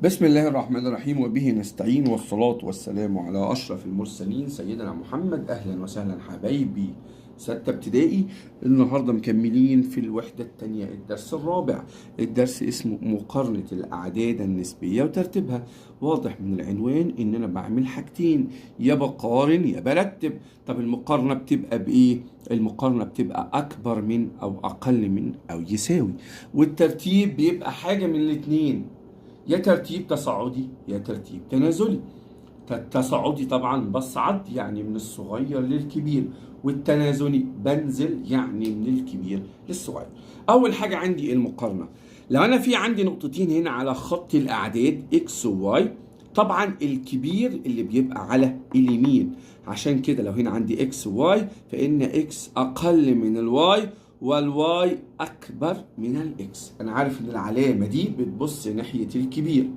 بسم الله الرحمن الرحيم وبه نستعين والصلاة والسلام على أشرف المرسلين سيدنا محمد. أهلا وسهلا حبايبي ستة ابتدائي. النهاردة مكملين في الوحدة التانية الدرس الرابع. الدرس اسمه مقارنة الأعداد النسبية وترتيبها. واضح من العنوان إن أنا بعمل حاجتين، يا بقارن يا برتب. طب المقارنة بتبقى بإيه؟ المقارنة بتبقى أكبر من أو أقل من أو يساوي، والترتيب بيبقى حاجة من الاتنين، يا ترتيب تصاعدي يا ترتيب تنازلي. التصاعدي طبعا بصعد يعني من الصغير للكبير، والتنازلي بنزل يعني من الكبير للصغير. اول حاجه عندي المقارنه. لو انا في عندي نقطتين هنا على خط الاعداد اكس وواي، طبعا الكبير اللي بيبقى على اليمين، عشان كده لو هنا عندي اكس وواي فان اكس اقل من الواي والواي اكبر من الاكس. انا عارف ان العلامه دي بتبص ناحيه الكبير،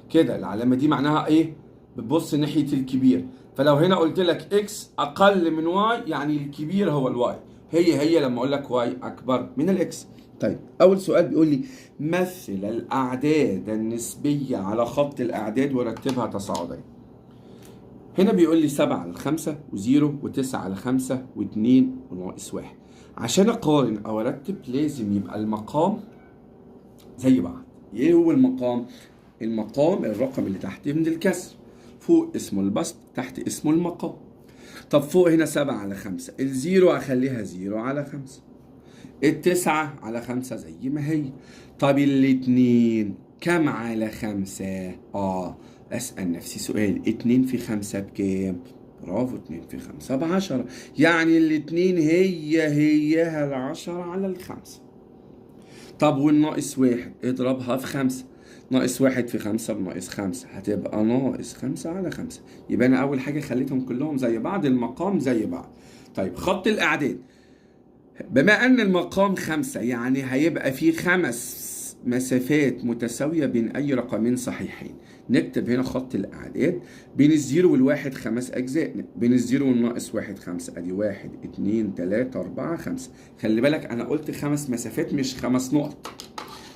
كده العلامه دي معناها ايه؟ بتبص ناحيه الكبير. فلو هنا قلت لك اكس اقل من واي يعني الكبير هو الواي، هي لما اقول لك واي اكبر من الاكس. طيب اول سؤال بيقول لي مثل الاعداد النسبيه على خط الاعداد ورتبها تصاعديا. هنا بيقول لي 7 على 5 و0 و9 على 5 و2 وناقص 1. عشان اقارن او ارتب لازم يبقى المقام زي بعض. ايه هو المقام؟ المقام الرقم اللي تحت من الكسر، فوق اسمه البسط تحت اسمه المقام. طب فوق هنا 7 على 5، الزيرو اخليها 0 على 5، التسعة على 5 زي ما هي. طب الاتنين كم على 5؟ اسأل نفسي سؤال، 2 في 5 بكام؟ برافو، 2 في 5 ب10، يعني الاتنين هيها 10 على 5. طب والناقص 1 اضربها في 5، ناقص 1 في 5 بناقص 5 هتبقى ناقص 5 على 5. يبقى أنا أول حاجة خليتهم كلهم زي بعض، المقام زي بعض. طيب خط الأعداد، بما أن المقام 5 يعني هيبقى فيه 5 مسافات متساوية بين أي رقمين صحيحين. نكتب هنا خط الأعداد، بين الزيرو والواحد 5 أجزاء، بين الزيرو والناقص 1 5، أدي 1 2 3 4 5. خلي بالك أنا قلت 5 مسافات مش 5 نقط،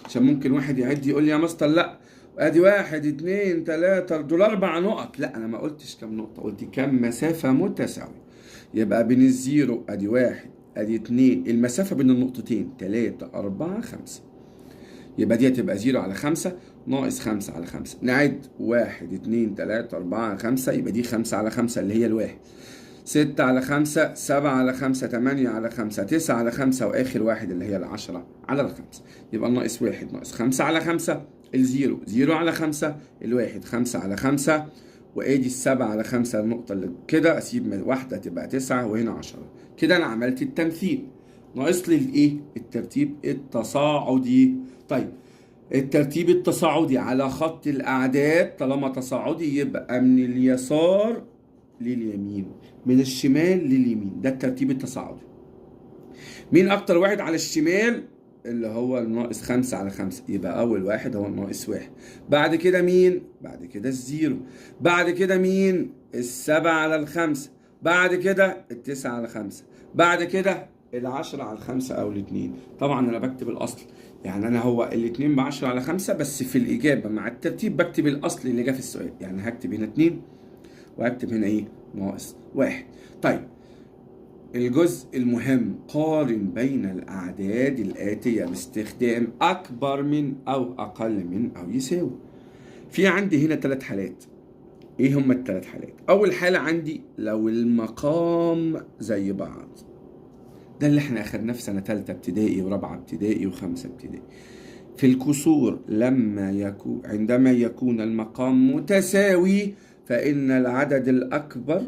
عشان ممكن واحد يعد يقول لي يا مستر لا ادي 1 2 3 دول 4 نقط. لا انا ما قلتش كام نقطة، قلت كام مسافة متساوية. يبقى بين الزيرو ادي 1 ادي 2، المسافة بين النقطتين 3 4 5. يبقى دي هتبقى 0 على 5 ناقص 5 على 5. نعد 1 2 3 4 5، يبقى دي 5 على 5 اللي هي الواحد، 6 على 5 7 على 5 8 على 5 9 على 5، واخر واحد اللي هي 10 على 5. يبقى الناقص 1 ناقص 5 على 5، الزيرو 0 على 5، الواحد 5 على 5، وادي 7 على 5 النقطة اللي كده اسيب واحدة تبقى 9 وهنا 10. كده انا عملت التمثيل، ناقص لي الايه؟ الترتيب التصاعدي. طيب الترتيب التصاعدي على خط الاعداد طالما تصاعدي يبقى من اليسار لليمين، من الشمال لليمين، ده الترتيب التصاعدي. مين اكتر واحد على الشمال؟ اللي هو الناقص 5 على 5، يبقى اول واحد هو الناقص 1. بعد كده مين؟ بعد كده الزيرو. بعد كده مين؟ ال7 على 5. بعد كده ال9 على 5. بعد كده ال10 على 5 او الاثنين. طبعا انا بكتب الاصل، يعني انا هو الاثنين ب10 على 5، بس في الاجابه مع الترتيب بكتب الاصل اللي جه في السؤال. يعني هكتب هنا 2 وهكتب هنا ايه؟ ناقص 1. طيب الجزء المهم، قارن بين الأعداد الآتية باستخدام أكبر من أو أقل من أو يساوي. في عندي هنا 3 حالات. إيه هما ال3 حالات؟ أول حالة عندي لو المقام زي بعض، ده اللي احنا أخدناه في سنة 3 ابتدائي ورابعة ابتدائي و5 ابتدائي. في الكسور عندما يكون المقام متساوي فإن العدد الأكبر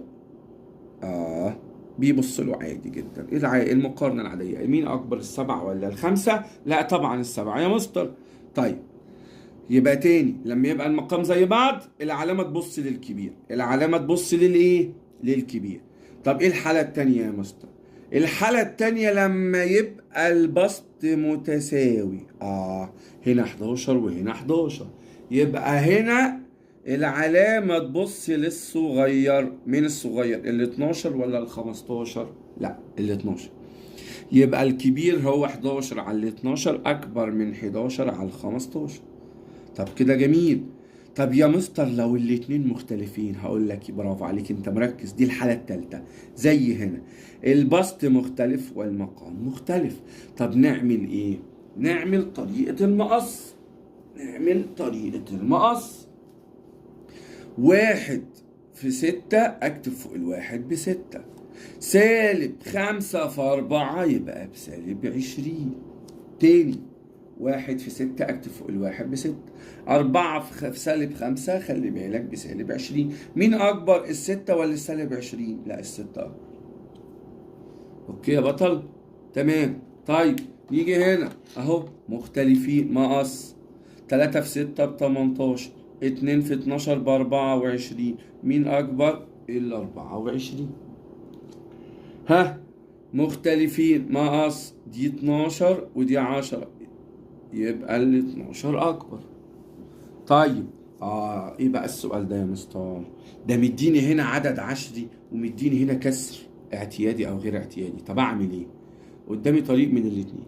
بيبص له عادي جدا. المقارنة العادية، مين أكبر ال7 ولا ال5؟ لا طبعا ال7 يا مستر. طيب يبقى تاني، لما يبقى المقام زي بعض العلامة تبص للكبير، العلامة تبص للإيه؟ للكبير. طب إيه الحالة التانية يا مستر؟ الحالة التانية لما يبقى البسط متساوي. هنا 11 وهنا 11، يبقى هنا العلامة تبص للصغير. مين الصغير؟ ال 12 ولا ال 15؟ لا ال 12. يبقى الكبير هو 11 على ال 12 أكبر من 11 على ال 15. طب كده جميل. طب يا مستر لو الاتنين مختلفين، هقول لك برافو عليك انت مركز، دي الحالة التالتة. زي هنا البسط مختلف والمقام مختلف. طب نعمل ايه؟ نعمل طريقة المقص. واحد في 6 اكتب فوق الواحد ب6. -5 في 4 يبقى بسالب 20. تاني 1 في 6 اكتب فوق الواحد ب6. 4 في -5 خلي بالك بسالب 20. مين اكبر الستة ولا السالب 20؟ لا الستة اكبر. اوكي يا بطل؟ تمام. طيب نيجي هنا اهو مختلفين مقص. 3 في 6 ب18. 2 في 12 ب24. مين اكبر؟ ال24. ها مختلفين مقص، دي 12 ودي 10 يبقى ال12 اكبر. طيب ايه بقى السؤال ده يا مستر؟ ده مديني هنا عدد عشري ومديني هنا كسر اعتيادي او غير اعتيادي. طب اعمل ايه؟ قدامي طريق من الاتنين،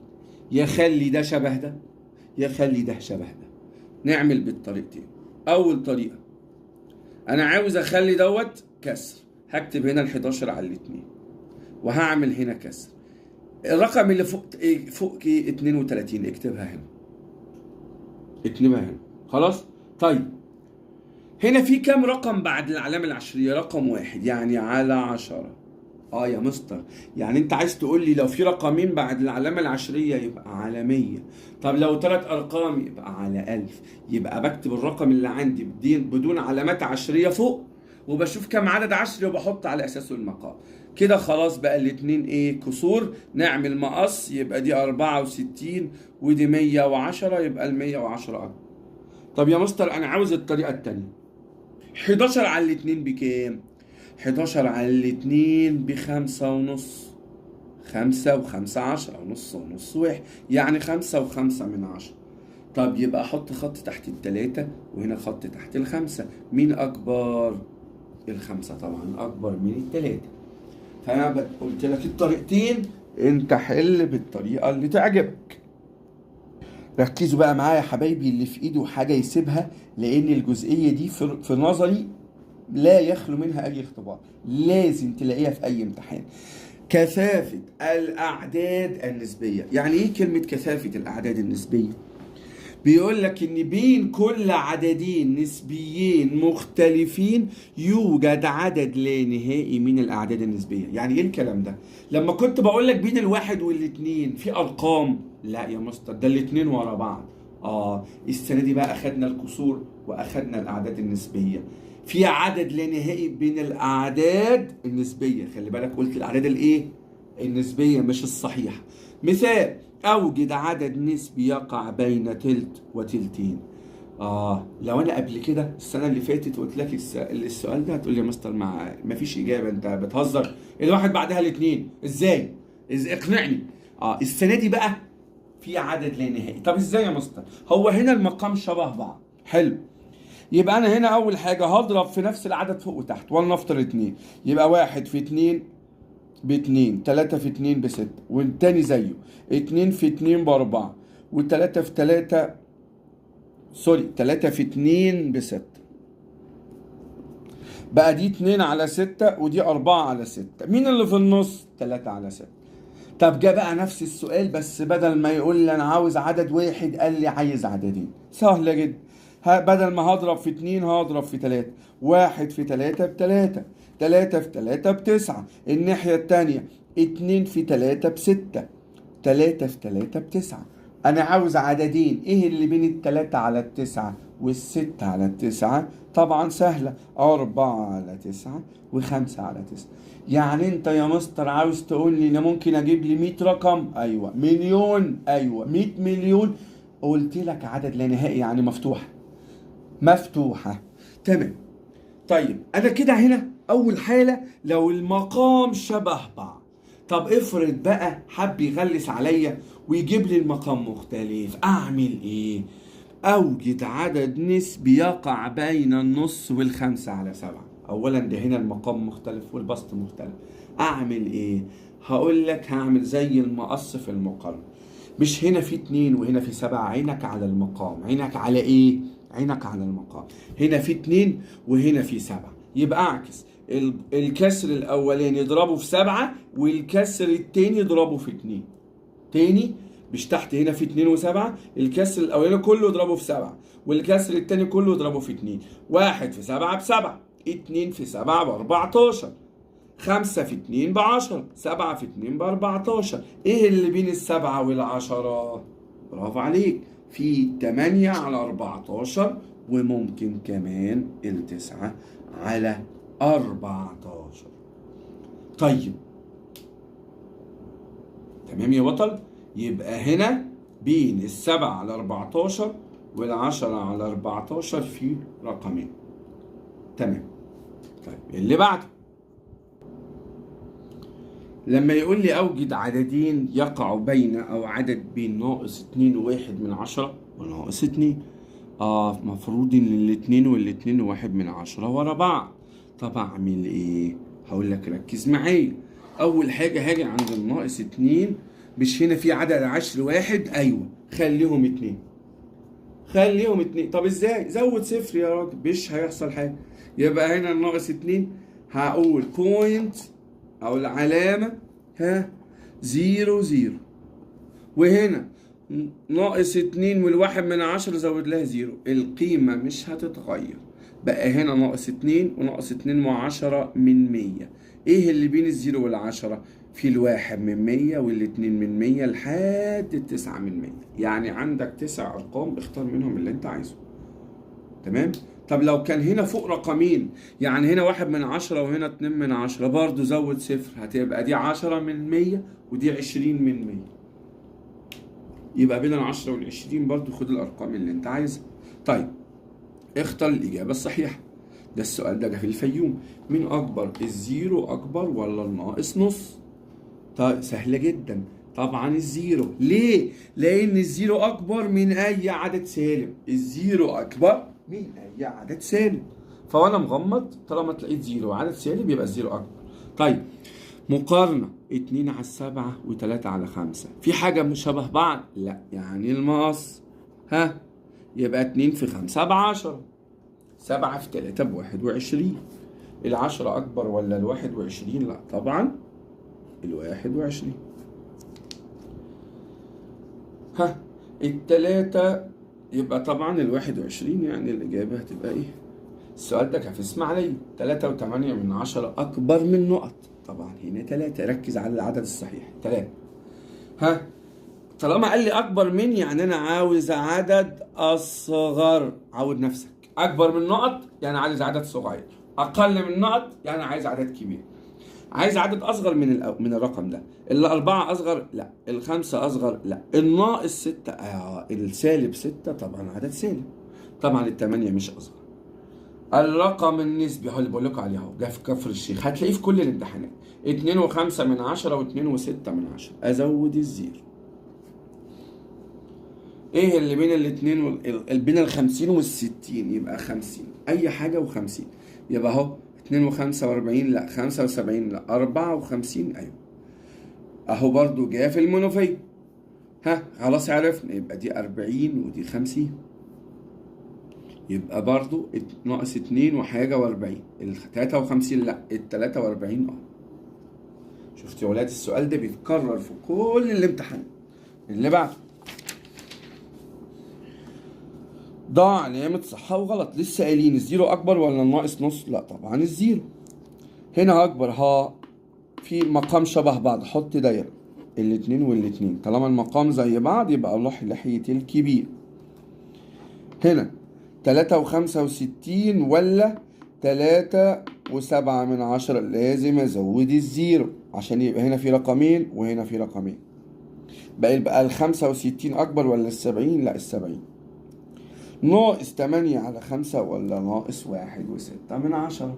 يا خلي ده شبه ده يا خلي ده شبه ده. نعمل بالطريقتين. اول طريقة انا عاوز اخلي دوت كسر، هكتب هنا ال11 على الاتنين وهعمل هنا كسر. الرقم اللي فوق 32 اكتبها هنا خلاص. طيب هنا في كام رقم بعد العلامة العشرية؟ رقم واحد يعني على 10. يا مستر يعني انت عايز تقول لي لو في رقمين بعد العلامة العشرية يبقى على 100. طب لو 3 ارقام يبقى على 1000. يبقى بكتب الرقم اللي عندي بدون علامات عشرية فوق، وبشوف كم عدد عشري وبحط على اساسه المقام. كده خلاص بقى الاتنين كسور. نعمل مقص، يبقى دي 64 ودي 110 يبقى ال110 اكبر. طب يا مستر انا عاوز الطريقة التانية. 11 على الاتنين بكام؟ 11 على الاتنين ب5.5. 5 و5 10 ونص 1 يعني 5.5. طب يبقى احط خط تحت ال3 وهنا خط تحت ال5. مين اكبر؟ ال5 طبعا اكبر من ال3. فانا قلت لك الطريقتين، انت حل بالطريقة اللي تعجبك. ركزوا بقى معايا يا حبايبي، اللي في ايده حاجة يسيبها، لان الجزئية دي في نظري لا يخلو منها اي اختبار، لازم تلاقيها في اي امتحان. كثافة الاعداد النسبية. يعني ايه كلمة كثافة الاعداد النسبية؟ بيقول لك ان بين كل عددين نسبيين مختلفين يوجد عدد لا نهائي من الاعداد النسبيه. يعني ايه الكلام ده؟ لما كنت بقول لك بين الواحد والاتنين في ارقام، لا يا مستر ده الاتنين ورا بعض. السنه دي بقى اخدنا الكسور واخدنا الاعداد النسبيه. في عدد لا نهائي بين الاعداد النسبيه. خلي بالك قلت الاعداد النسبيه مش الصحيحه. مثال: أوجد عدد نسبي يقع بين تلت وتلتين. لو أنا قبل كده السنة اللي فاتت قلت لك السؤال ده هتقول لي يا مستر ما فيش إجابة، أنت بتهزر، الواحد بعدها الاتنين إزاي اقنعني. السنة دي بقى في عدد لا نهائي. طب إزاي يا مستر؟ هو هنا المقام شبه بعض. حلو. يبقى أنا هنا أول حاجة هضرب في نفس العدد فوق وتحت، ولنفترض 2. يبقى 1 في 2 ب2. 3 في 2 ب6. والتاني زيه 2 في 2 ب4. و3 في 3 3 في 2 ب6. بقى دي 2 على 6 ودي 4 على 6. مين اللي في النص؟ 3 على 6. طب جه بقى نفس السؤال، بس بدل ما يقول لي انا عاوز عدد واحد قال لي عايز عددين. سهله جدا. بدل ما هضرب في 2 هضرب في 3. 1 في 3 ب3. 3 في 3 ب9. الناحية التانية 2 في 3 ب6. 3 في 3 ب9. أنا عاوز عددين. إيه اللي بين ال3 على ال9 وال6 على ال9؟ طبعا سهلة، 4 على 9 و5 على 9. يعني أنت يا مستر عاوز تقول لي أنا ممكن أجيب لي 100 رقم؟ أيوة. مليون؟ أيوة. 100 مليون؟ قلت لك عدد لا نهائي يعني مفتوحة. تمام. طيب انا كده هنا اول حالة لو المقام شبه بعض. طب افرض بقى حب يغلس عليا ويجيب لي المقام مختلف، اعمل ايه؟ اوجد عدد نسبي يقع بين النص والخمسة على 7. اولا ده هنا المقام مختلف والبسط مختلف. اعمل ايه؟ هقول لك هعمل زي المقص في المقارنة. مش هنا في 2 وهنا في 7. عينك على المقام. عينك على ايه؟ عينك على المقام. هنا في 2 وهنا في 7، يبقى اعكس الكسر الاولاني يضربه في 7 والكسر التاني يضربه في 2. تاني، مش تحت هنا في 2 و7، الكسر الاولاني كله يضربه في 7 والكسر التاني كله يضربه في 2. 1 في 7 ب7، 2 في 7 ب14، 5 في 2 ب10، 7 في 2 ب14. ايه اللي بين السبعة والعشرة؟ برافو عليك، في 8 على 14 وممكن كمان التسعة على 14. طيب تمام يا بطل. يبقى هنا بين السبعة على 14 والعشرة على 14 في رقمين. تمام. طيب اللي بعده، لما يقول لي أوجد عددين يقعوا بين أو عدد بين -2.1 وناقص 2. مفروض إن الاتنين والاتنين و1 ورا بعض. طب أعمل إيه؟ هقول لك ركز معايا. أول حاجة هاجي عند -2، مش هنا في عدد عشر واحد؟ أيوه، خليهم 2. خليهم 2. طب إزاي؟ زود صفر يا راجل، مش هيحصل حاجة. يبقى هنا -2 هقول بوينت او العلامة زيرو زيرو، وهنا -2 وال1 زود لها زيرو، القيمة مش هتتغير. بقى هنا -2 و2.10 ايه اللي بين الزيرو والعشرة؟ في الواحد من 100 والاتنين من 100 لحد التسعة من 100. يعني عندك 9 ارقام، اختار منهم اللي انت عايزه. تمام. طب لو كان هنا فوق رقمين، يعني هنا 1/10 وهنا 2/10، برضه زود صفر، هتبقى دي 10 من 100 ودي 20 من 100. يبقى بين ال10 وال20 برضه خد الأرقام اللي أنت عايزها. طيب اختار الإجابة الصحيحة. ده السؤال ده جه في الفيوم. مين أكبر؟ الزيرو أكبر ولا الناقص نص؟ طيب سهلة جدا، طبعا الزيرو. ليه؟ لأن الزيرو أكبر من أي عدد سالب. الزيرو أكبر من أي عدد سالب. فوأنا مغمض طالما تلاقيت زيرو وعدد سالب يبقى الزيرو أكبر. طيب مقارنة 2 على 7 و3 على 5، في حاجة مش شبه بعض؟ لا، يعني المقص. يبقى 2 في 5 ب10، 7 في 3 ب21. العشرة أكبر ولا ال21؟ لا طبعا ال21. التلاتة يبقى طبعا ال21، يعني الإجابة هتبقى إيه؟ السؤال ده كان في إسماعيلية. 3.8 أكبر من نقط. طبعا هنا 3، ركز على العدد الصحيح 3. طالما قال لي أكبر من، يعني أنا عاوز عدد أصغر. عود نفسك. أكبر من نقط يعني عايز عدد صغير، أقل من نقط يعني عايز عدد كبير. عايز عدد اصغر من الرقم ده. الاربعة اصغر؟ لا. الخمسة اصغر؟ لا. الناقص 6 السالب 6 طبعا عدد سالب. طبعا الثمانية مش اصغر. الرقم النسبي هو اللي بقول لكم عليه اهو، جه في كفر الشيخ، هتلاقيه في كل الامتحانات. 2.5 و2.6. ازود الزيرو. ايه اللي بين الاتنين بين ال50 وال60؟ يبقى 50، اي حاجة و50. يبقى اهو 2 و45 لا، 75 لا، 54 ايوه. اهو برضو جاء في المنوفية. خلاص عرفنا، يبقى دي 40 ودي 50. يبقى برضو ناقص 2 وحاجة و40. 53 لا، 43 شفت يا ولاد؟ السؤال ده بيتكرر في كل الامتحان. اللي بعده، ضع علامة صح وغلط. لسه قايلين الزيرو أكبر ولا الناقص نص؟ لا طبعا الزيرو. هنا أكبر في مقام شبه بعض، حط دايرة الاتنين والاتنين. طالما المقام زي بعض يبقى أروح ناحية الكبير. هنا 3.65 ولا 3.7، لازم أزود الزيرو عشان يبقى هنا في رقمين وهنا في رقمين. بقى 65 أكبر ولا 70؟ لا 70. ناقص 8 على 5 ولا ناقص 1.6.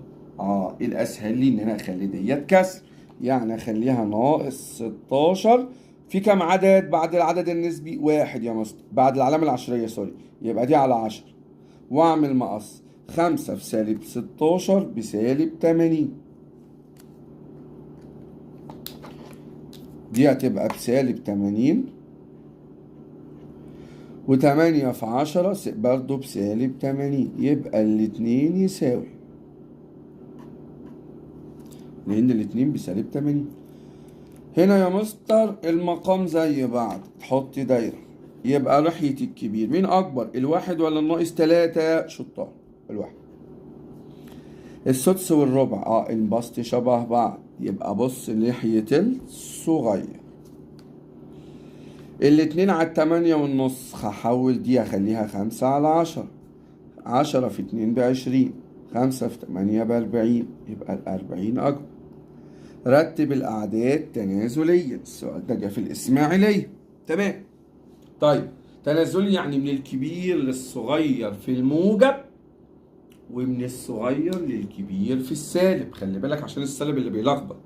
الأسهل لي إن أنا أخلي ديت كسر، يعني أخليها ناقص 16. في كم عدد بعد العدد النسبي؟ 1 يا مستر، بعد العلامة العشرية سوري. يبقى دي على 10 وأعمل مقص. 5 في -16 بسالب 80. دي هتبقى بسالب 80، و8 في 10 برضه بسالب 80. يبقى الاتنين يساوي، لأن الاتنين بسالب 80. هنا يا مستر المقام زي بعض، تحط دايرة. يبقى ناحية الكبير مين أكبر، الواحد ولا الناقص 3؟ شطار، الواحد. السدس والربع البسط شبه بعض، يبقى بص ناحية الصغير. الاتنين على 8.5، هحول دي أخليها 5/10. 10 في 2 ب20، 5 في 8 ب40، يبقى 40 أكبر. رتب الأعداد تنازليا. السؤال ده جه في الإسماعيلية. تمام. طيب تنازلي يعني من الكبير للصغير في الموجب، ومن الصغير للكبير في السالب. خلي بالك عشان السالب اللي بيلخبط.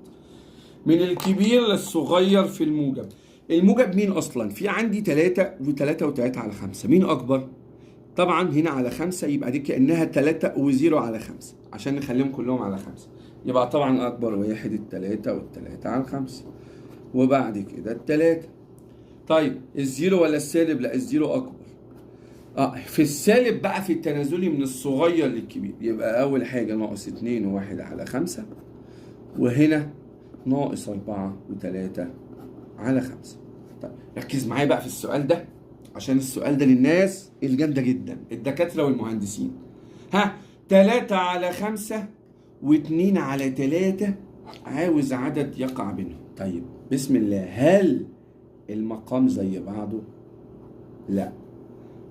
من الكبير للصغير في الموجب. الموجب مين أصلا؟ في عندي 3 و3 و3 على 5، مين أكبر؟ طبعا هنا على 5، يبقى دي كأنها 3 و0 على 5 عشان نخليهم كلهم على 5. يبقى طبعا أكبر واحد 3 وال3 على 5، وبعد كده 3. طيب الزيرو ولا السالب؟ لا الزيرو أكبر. في السالب بقى في التنازلي من الصغير للكبير، يبقى أول حاجة ناقص 2 و1 على 5، وهنا ناقص 4 و3 على 5. طيب ركز معايا بقى في السؤال ده، عشان السؤال ده للناس الجامدة جدا، الدكاترة والمهندسين. 3 على 5 و2 على 3، عاوز عدد يقع بينهم. طيب بسم الله، هل المقام زي بعضه؟ لا.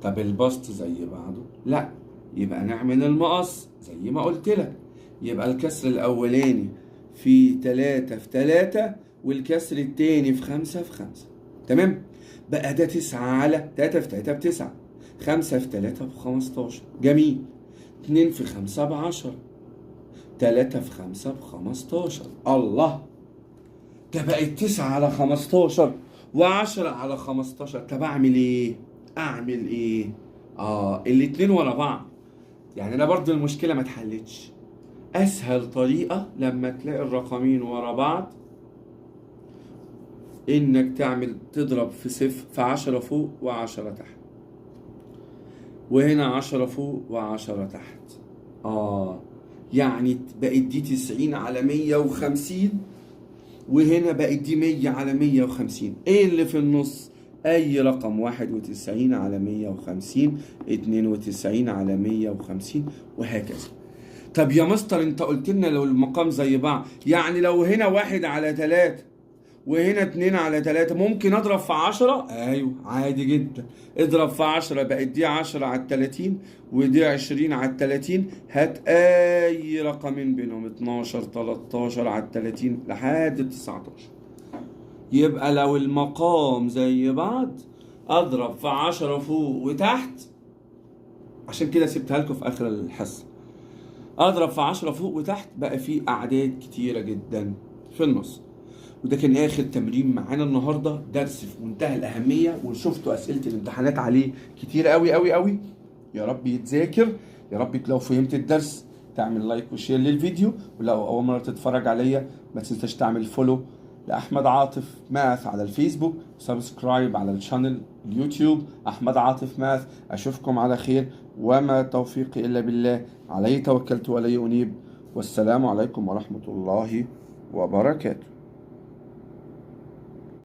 طب البسط زي بعضه؟ لا. يبقى نعمل المقص زي ما قلت لك. يبقى الكسر الأولاني في 3 في 3، والكسر التاني في 5 في 5. تمام؟ بقى ده 9 على 3 في 3 ب9، 5 في 3 ب15. جميل. 2 في 5 ب10، 3 في 5 ب15. الله، ده بقت 9 على 15 و10 على 15. طب أعمل إيه؟ أعمل إيه؟ الاتنين ورا بعض. يعني أنا برضو المشكلة ما اتحلتش. أسهل طريقة لما تلاقي الرقمين ورا بعض إنك تضرب في صفر، في 10 فوق و10 تحت، وهنا 10 فوق و10 تحت. يعني بقت دي 90 على 150، وهنا بقت دي 100 على 150. ايه اللي في النص؟ اي رقم. 91 على 150، 92 على 150، وهكذا. طب يا مستر انت قلت لنا لو المقام زي بعض، يعني لو هنا 1 على 3 وهنا 2 على 3 ممكن اضرب في 10؟ ايوه عادي جدا. اضرب في 10، بقت دي 10 على 30 ودي 20 على 30. هات اي رقمين بينهم، 12 13 على 30 لحد 19. يبقى لو المقام زي بعض اضرب في 10 فوق وتحت، عشان كده سبتها لكم في اخر الحصه. اضرب في 10 فوق وتحت، بقى في اعداد كتيره جدا في النص. وده كان اخر تمرين معانا النهارده، درس في منتهى الاهميه، وشفتوا اسئله الامتحانات عليه كتير قوي قوي قوي. يا رب يتذاكر. يا رب لو فهمت الدرس تعمل لايك وشير للفيديو، ولو اول مره تتفرج عليا ما تنساش تعمل فولو لاحمد عاطف ماث على الفيسبوك، سبسكرايب على الشانل اليوتيوب احمد عاطف ماث. اشوفكم على خير، وما توفيقي الا بالله، عليه توكلت واليه انيب، والسلام عليكم ورحمه الله وبركاته.